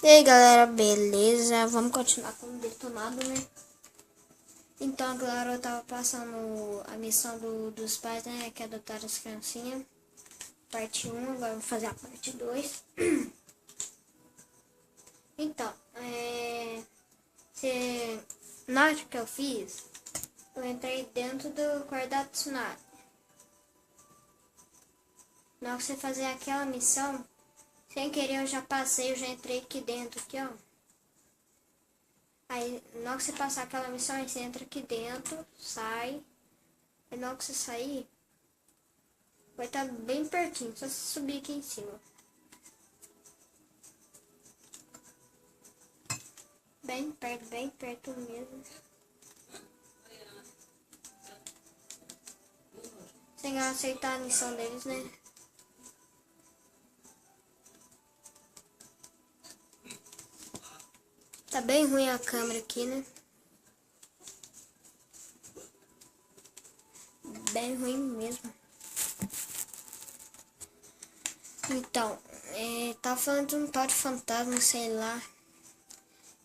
E aí galera, beleza? Vamos continuar com o detonado, né? Então agora eu tava passando a missão dos pais, né? Que adotaram as criancinhas. Parte 1, agora eu vou fazer a parte 2. Então, na hora que eu fiz, eu entrei dentro do quarto da Tsunade. Na hora que você fazer aquela missão, sem querer eu já passei, eu já entrei aqui dentro, aqui ó. Aí, na hora que você passar aquela missão, aí você entra aqui dentro, sai. Aí, na hora que você sair, vai estar bem pertinho, só você subir aqui em cima. Bem perto mesmo. Sem aceitar a missão deles, né? Tá bem ruim a câmera aqui, né? Bem ruim mesmo. Então, tá falando de um tal de fantasma, sei lá.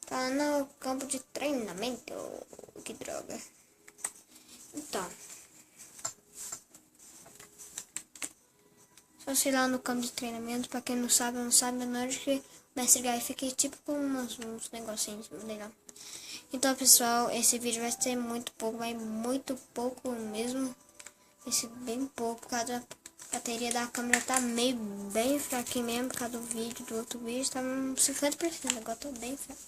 Tá no campo de treinamento. Que droga. Então. Só sei lá no campo de treinamento, pra quem não sabe, na hora que o Mestre Guy fica tipo com uns negocinhos legal. Então pessoal, esse vídeo vai ser muito pouco, mas muito pouco mesmo. Esse bem pouco, por causa da bateria da câmera tá meio bem fraquinho mesmo, por causa do vídeo, do outro vídeo tá uns 50%, agora tô bem fraco.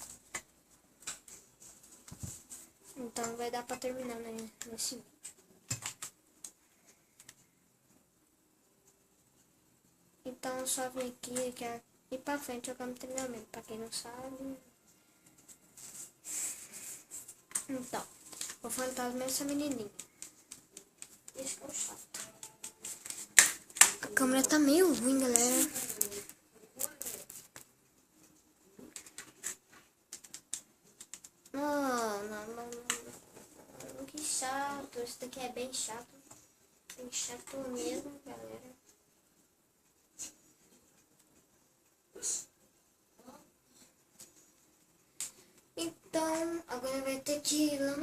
Então vai dar pra terminar, né, nesse vídeo. Então só vim aqui, e pra frente eu campo treinamento, pra quem não sabe. Então, o fantasma é essa menininha. Esse é o chato. A câmera tá meio ruim, galera. Não, que chato. Esse daqui é bem chato. Bem chato mesmo, galera. Então, agora vai ter que ir lá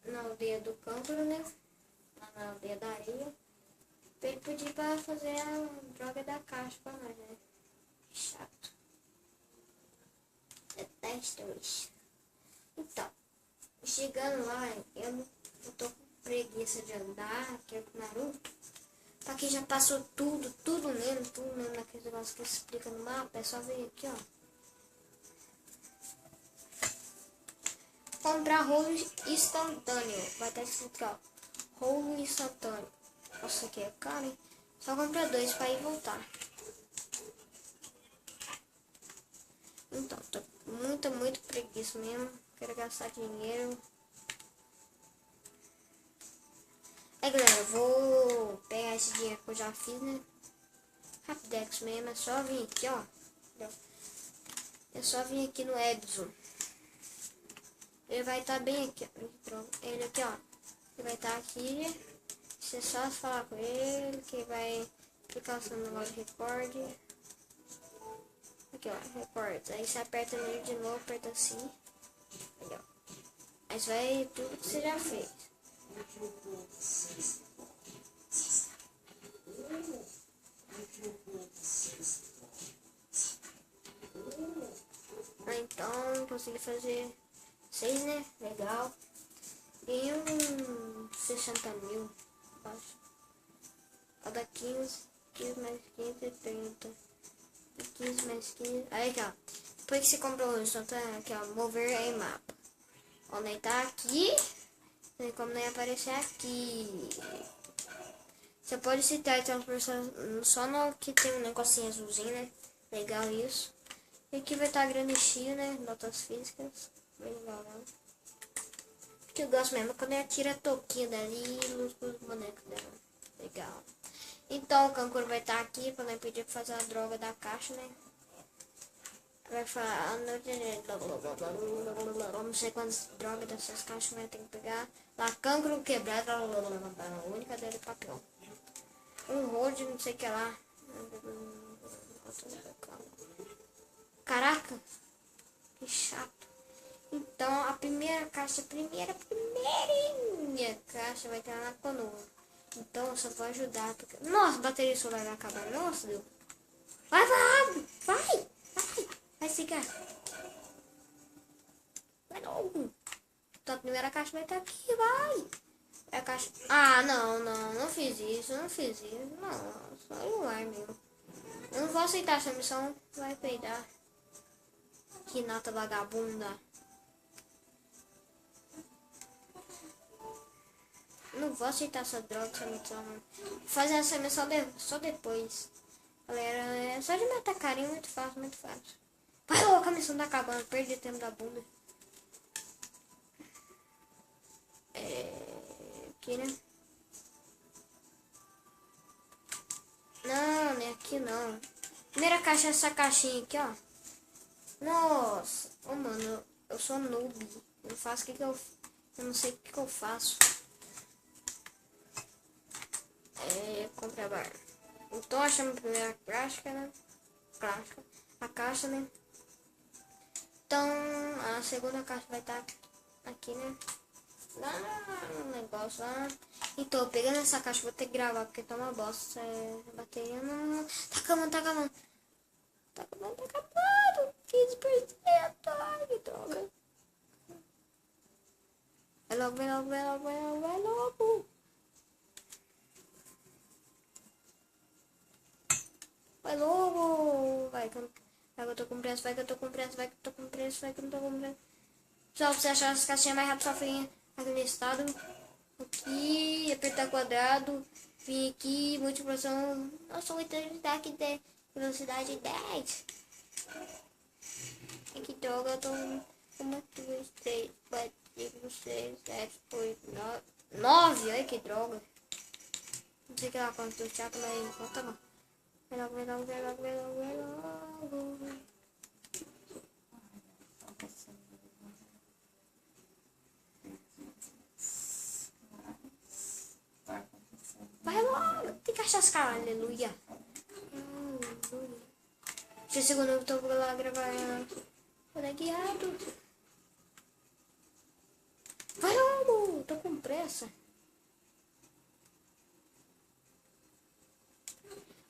na aldeia do Cântaro, né? Lá na aldeia da areia. Pra ele pedir pra fazer a droga da caixa pra nós, né? Chato. Detesto isso. Então, chegando lá, eu tô com preguiça de andar, que é com o Naruto. Pra quem já passou tudo mesmo naquele negócio que explica no mapa, é só vir aqui, ó. Comprar rolo instantâneo. Vai estar escrito aqui, ó. Rolo instantâneo. Nossa, aqui é caro, hein? Só comprar 2 pra ir voltar. Então, tô muito preguiça mesmo. Quero gastar dinheiro. Aí, galera, eu vou pegar esse dinheiro que eu já fiz, né? Rapidex mesmo. É só vir aqui, ó. É só vir aqui no Edson. Ele vai estar bem aqui, ó. Ele aqui, ó. Ele vai estar aqui. Você só falar com ele que vai ficar o seu negócio de recorde. Aqui, ó, recordes. Aí você aperta nele de novo, aperta assim. Aí, ó. Aí você vai tudo que você já fez. Então, consegui fazer 6, né? Legal. E 60 mil. Acho. Cada 15 mais 15 é 30. 15 mais 15. Aí aqui, ó. Depois que você comprou o instantâneo, aqui, ó. Mover em mapa. Onde ele tá aqui. Tem como nem aparecer aqui. Você pode citar então só no que tem um negocinho azulzinho, né? Legal isso. E aqui vai estar granitinho, né? Notas físicas. Bem legal, né? Que eu gosto mesmo quando ela tira a touquinha dali e os bonecos dela. Legal. Então o Kankuro vai estar aqui pra não pedir pra fazer a droga da caixa, né? Vai falar, não sei quantas drogas dessas caixas vai ter que pegar. Lá, Kankuro quebrado, a única dela é papel. Um rolo de não sei o que lá. Caraca, que chato. Então, a primeira caixa, primeirinha caixa vai estar na canoa. Então, eu só vou ajudar. Porque... Nossa, bateria solar vai acabar. Nossa, Deus. Vai, vai, cigar. Vai logo. Então, a primeira caixa vai estar aqui, vai. A caixa... Ah, não fiz isso, Não, só não vai mesmo. Eu não vou aceitar essa missão, vai peidar. Que nota vagabunda. Não vou aceitar essa droga, essa missão. Vou fazer essa missão só depois. Galera, é só de me atacarem, muito fácil, muito fácil. Vai logo, a missão tá acabando, perdi tempo da bunda. Aqui, né? Não é aqui não. Primeira caixa é essa caixinha aqui, ó. Nossa, mano, eu sou noob. Eu faço o que eu não sei o que eu faço. Comprar bar. Então achamos a primeira caixa, né? A caixa, né? Então a segunda caixa vai estar aqui, né? Lá no negócio lá. Então, pegando essa caixa, vou ter que gravar, porque tá uma bosta. Bateria não. Tá acabando. Tá acabando. Que despercento. Ai, que droga. Vai logo. Vai logo. Vai que eu tô com pressa. Vai que eu não tô com pressa. Pessoal, pra você achar as caixinhas mais rápido, só vem aqui no estado. Aqui, apertar quadrado. Vim aqui, multiplicação. Nossa, 8 aqui de velocidade 10. Que droga, eu tô 1, 2, 3, 4, 5, 6, 7, 8, 9. Ai, que droga. Não sei que lá quanto eu chato, mas tá bom. Vai logo. Vai logo, tem que achar as caras, aleluia. Deixa eu segundo, eu tô lá gravar. Olha que rápido. Vai logo, tô com pressa.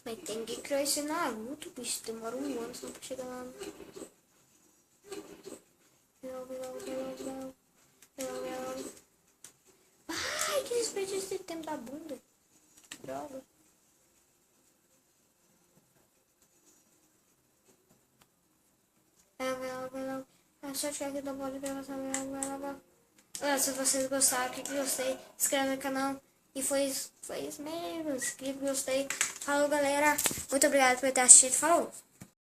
Mas tem que criar esse Naruto, bicho. Demora um ano só pra chegar lá. Ai, que desperdício de tempo da bunda. Droga. É só chegar aqui do bode pra passar. Se vocês gostaram, clique em gostei, inscreve no canal. E foi isso mesmo. Clique em gostei. Falou, galera. Muito obrigado por ter assistido. Falou.